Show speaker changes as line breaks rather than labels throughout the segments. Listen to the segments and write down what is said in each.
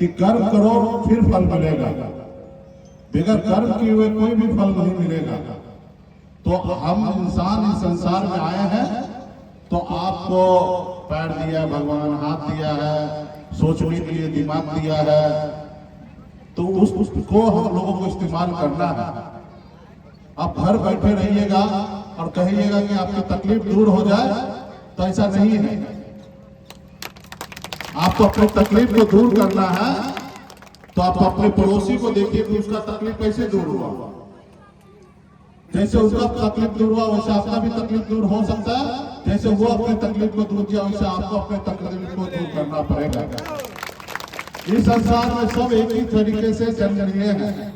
कि कर्म करो फिर फल मिलेगा, बगैर कर्म किए हुए कोई भी फल नहीं मिलेगा। तो हम इंसान इस संसार में आए हैं तो आपको पैर दिया है भगवान, हाथ दिया है, सोचने के लिए दिमाग दिया है, तो उसको हम लोगों को इस्तेमाल करना है। आप घर बैठे रहिएगा और कहिएगा कि आपकी तकलीफ दूर हो जाए, तो ऐसा नहीं है। आपको अपनी तकलीफ को दूर करना है तो आप अपने पड़ोसी को देखिए कि उसका तकलीफ कैसे दूर हुआ। जैसे उसका तकलीफ दूर हुआ वैसे आपका भी तकलीफ दूर हो सकता है। जैसे वो अपने तकलीफ को दूर किया वैसे आपको अपने तकलीफ को दूर करना पड़ेगा। इस संसार में सब एक ही तरीके से जन्म लिए हैं,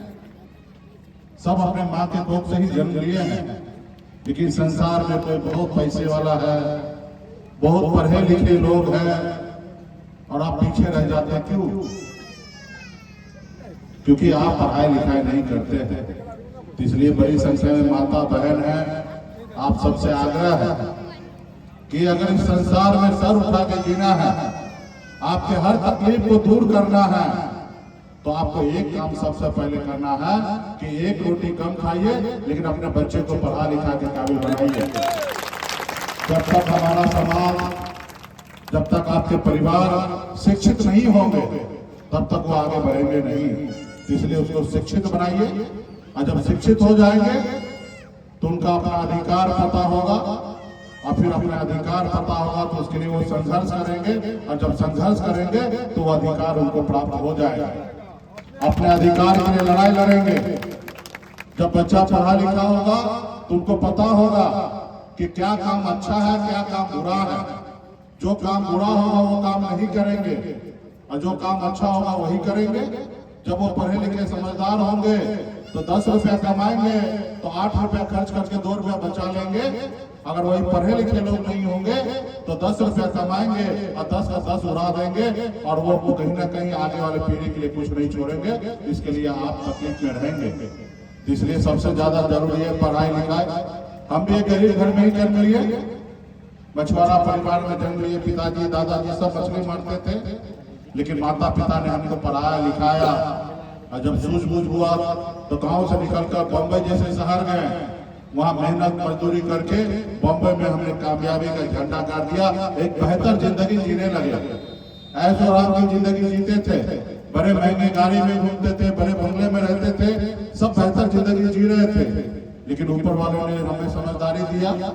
सब अपने माँ के कोख से ही जन्म लिए हैं। लेकिन संसार में कोई बहुत पैसे वाला है, बहुत पढ़े लिखे लोग हैं और आप पीछे रह जाते हैं। क्यों? क्योंकि आप पढ़ाई लिखाई नहीं करते हैं। तो इसलिए बड़ी संख्या में माता बहन है, आप सबसे आग्रह है कि अगर इस संसार में सर उठा के जीना है, आपके हर तकलीफ को दूर करना है, तो आपको एक काम सबसे पहले करना है कि एक रोटी कम खाइए लेकिन अपने बच्चे को पढ़ा लिखा के काबिल बनाइए। जब तक हमारा समाज, जब तक आपके परिवार शिक्षित नहीं होंगे तब तक वो आगे बढ़ेंगे नहीं। इसलिए उसको शिक्षित बनाइए और जब शिक्षित हो जाएंगे तो उनका अपना अधिकार पता होगा और फिर अपना अधिकार पता होगा तो उसके लिए वो संघर्ष करेंगे और जब संघर्ष करेंगे तो वो अधिकार उनको प्राप्त हो जाएगा। अपने अधिकार के लिए लड़ाई लड़ेंगे। जब बच्चा पढ़ा लिखा होगा तो उनको पता होगा कि क्या काम अच्छा है, क्या काम बुरा है। जो काम बुरा होगा वो काम नहीं करेंगे और जो काम अच्छा होगा वही करेंगे। जब वो पढ़े लिखे समझदार होंगे तो 10 रुपया कमाएंगे तो 8 रुपया खर्च करके 2 रुपया बचा लेंगे। अगर वही पढ़े लिखे लोग नहीं होंगे तो 10 रुपया कमाएंगे और 10 का 10 उड़ा देंगे और वो कहीं ना कहीं आगे वाले पीढ़ी के लिए कुछ नहीं छोड़ेंगे। इसके लिए आप तकलीफ में रहेंगे। इसलिए सबसे ज्यादा जरूरी है पढ़ाई लिखाई। हम भी एक गरीब घर में ही जन्म लिए, मछुआरा परिवार में जन्म लिए। पिताजी दादाजी सब मछली मारते थे, लेकिन माता पिता ने हमको पढ़ाया लिखाया और जब सूझबूझ हुआ तो गांव से निकलकर बम्बई जैसे शहर गए। वहां मेहनत मजदूरी करके बम्बई में हमने कामयाबी का झंडा गाड़ दिया। एक बेहतर जिंदगी जीने लगे, ऐशो आराम की जिंदगी जीते थे, बड़े महंगे गाड़ी में घूमते थे, बड़े बंगले में रहते थे, सब बेहतर जिंदगी जी रहे थे। लेकिन ऊपर वालों ने हमें समझदारी दिया।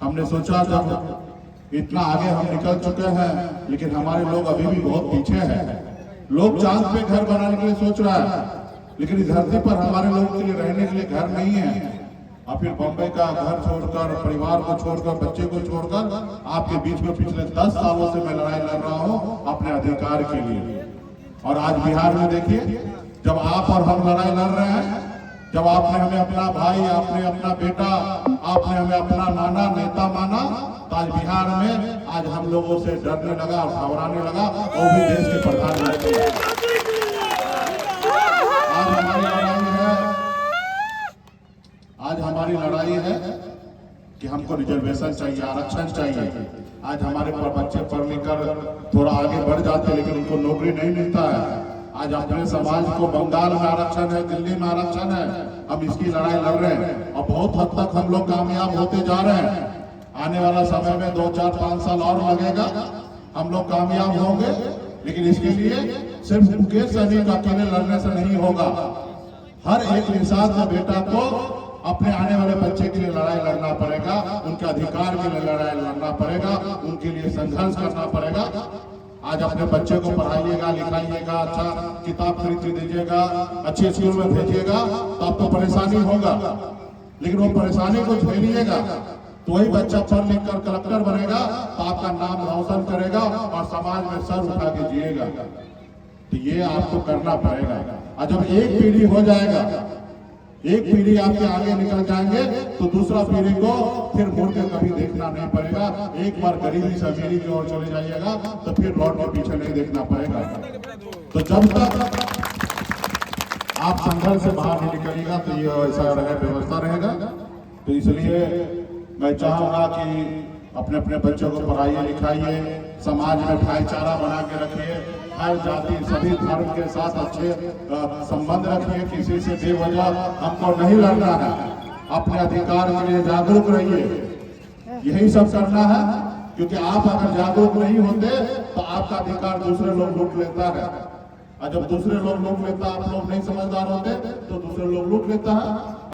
हमने सोचा जब इतना आगे हम निकल चुके हैं लेकिन हमारे लोग अभी भी बहुत पीछे हैं। लोग चांद पे घर बनाने के लिए सोच रहा है लेकिन इस धरती पर हमारे लोगों के लिए रहने के लिए घर नहीं है। और फिर बम्बई का घर छोड़कर, परिवार को छोड़कर, बच्चे को छोड़कर आपके बीच में पिछले 10 सालों से मैं लड़ाई लड़ रहा हूँ अपने अधिकार के लिए। और आज बिहार में देखिए, जब आप और हम लड़ाई लड़ रहे हैं, जब आपने हमें अपना भाई, आपने अपना बेटा, आपने हमें अपना नाना नेता माना, तो आज बिहार में आज हम लोगों से डरने लगा और घबराने लगा, वो भी देश के प्रधानमंत्री। आज हमारी लड़ाई है कि हमको रिजर्वेशन चाहिए, आरक्षण चाहिए। आज हमारे बच्चे पढ़ लिख कर थोड़ा आगे बढ़ जाते लेकिन उनको नौकरी नहीं मिलता है। आज अपने समाज को बंगाल में आरक्षण है, दिल्ली में आरक्षण है, हम इसकी लड़ाई लड़ रहे हैं और बहुत हद तक हम लोग कामयाब होते जा रहे हैं। आने वाला समय में 2, 4, 5 साल और लगेगा, हम लोग कामयाब होंगे। लेकिन इसके लिए सिर्फ मुकेश सहनी का अकेले लड़ने से नहीं होगा। हर एक इंसान के बेटा को अपने आने वाले बच्चे के लिए लड़ाई लड़ना पड़ेगा, उनके अधिकार के लिए लड़ाई लड़ना पड़ेगा, उनके लिए संघर्ष करना पड़ेगा। आज अपने बच्चे को पढ़ाइएगा, लिखाइएगा, अच्छा किताब खरीद दीजिएगा, अच्छे स्कूल में भेजिएगा, तो आपको परेशानी होगा। लेकिन वो परेशानी को झेलिएगा तो वही बच्चा पढ़ लिख कर कलेक्टर बनेगा, तो आपका नाम रोशन करेगा और समाज में सर उठा के जिएगा। तो ये आपको करना पड़ेगा। और जब एक पीढ़ी हो जाएगा, एक पीढ़ी आपके आगे निकल जाएंगे तो दूसरा पीढ़ी को फिर मुड़ के कभी देखना नहीं पड़ेगा। एक बार गरीबी से अमीरी की ओर चले जाइएगा तो फिर लौट के पीछे नहीं देखना पड़ेगा। तो जब तक आप संघर्ष से बाहर नहीं निकलिएगा तो ये ऐसा व्यवस्था रहेगा। तो इसलिए मैं चाहूंगा कि अपने अपने बच्चों को पढ़ाइए लिखाइए, समाज में भाईचारा बना के रखिए। हर जाति सभी धर्म के साथ अच्छे संबंध रखिए। किसी से बेवजह हमको नहीं लड़ना है। अपने अधिकार के लिए जागरूक रहिए, यही सब करना है। क्योंकि आप अगर जागरूक नहीं होते तो आपका अधिकार दूसरे लोग लूट लेता है, और जब दूसरे लोग लूट लेता, आप लोग नहीं समझदार होते तो दूसरे लोग लूट लेता है।